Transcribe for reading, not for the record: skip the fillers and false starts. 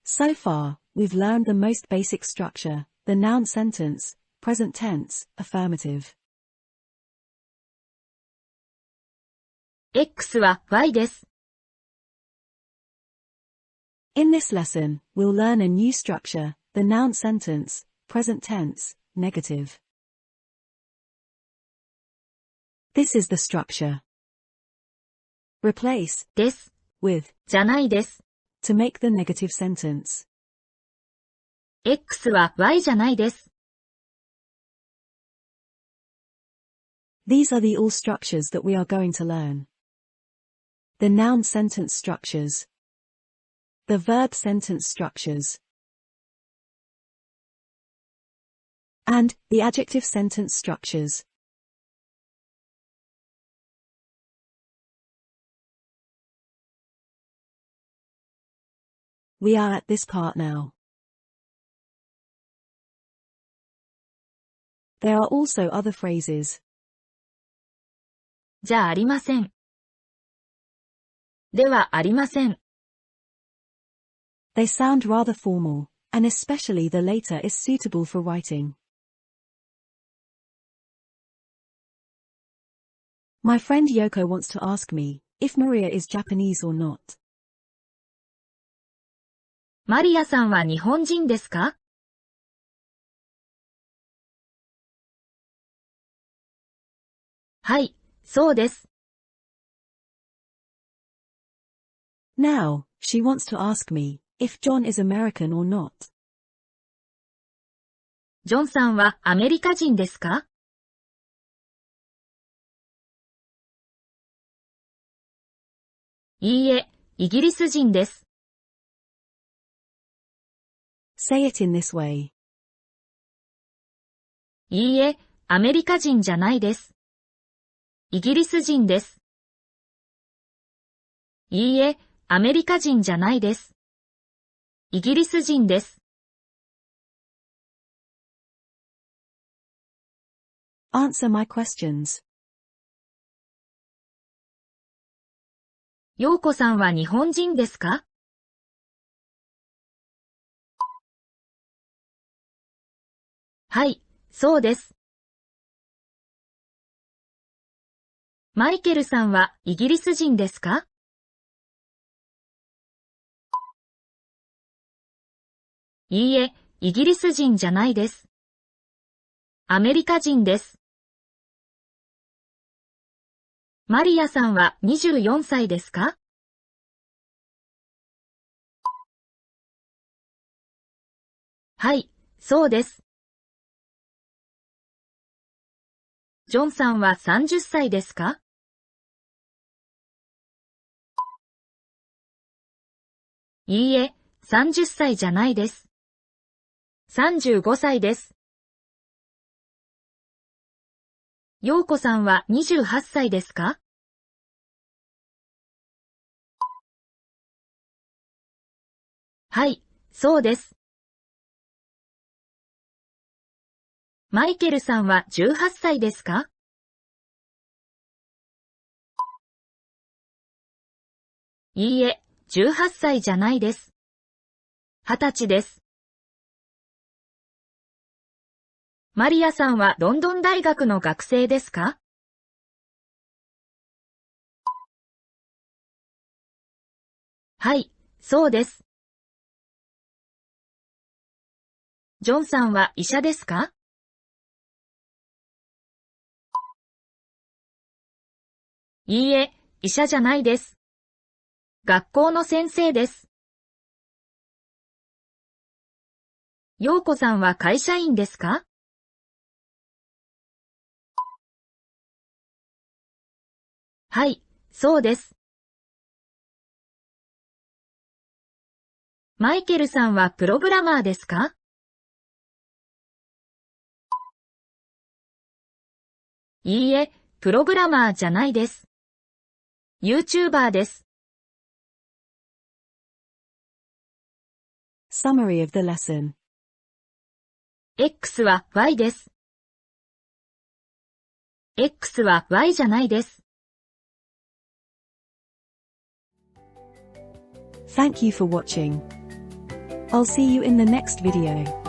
So far, we've learned the most basic structure, the noun sentence, present tense, affirmative. X は Y です。In this lesson, we'll learn a new structure, the noun sentence, present tense, negative. This is the structure. Replace です。with じゃないです。to make the negative sentence. X は Y じゃないです。These are the all structures that we are going to learn. The noun sentence structures. The verb sentence structures. And the adjective sentence structures. We are at this part now. There are also other phrases. じゃありません。ではありません。They sound rather formal, and especially the later is suitable for writing. My friend Yoko wants to ask me if Maria is Japanese or not. マリアさんは日本人ですか？はい、そうです。Now, she wants to ask me if John is American or not. ジョンさんはアメリカ人ですか？いいえ、イギリス人です。Say it in this way. いいえ、アメリカ人じゃないです。イギリス人です。いいえ、アメリカ人じゃないです。イギリス人です。Answer my questions. 陽子さんは日本人ですか？はい、そうです。マイケルさんはイギリス人ですか？いいえ、イギリス人じゃないです。アメリカ人です。マリアさんは24歳ですか？はい、そうです。ジョンさんは30歳ですか？いいえ、30歳じゃないです。35歳です。陽子さんは28歳ですか？はい、そうです。マイケルさんは18歳ですか？いいえ、18歳じゃないです。20歳です。マリアさんはロンドン大学の学生ですか？はい、そうです。ジョンさんは医者ですか？いいえ、医者じゃないです。学校の先生です。陽子さんは会社員ですか？はい、そうです。マイケルさんはプログラマーですか？いいえ、プログラマーじゃないです。YouTuber です。Summary of the lesson. X は Y です。X は Y じゃないです。Thank you for watching. I'll see you in the next video.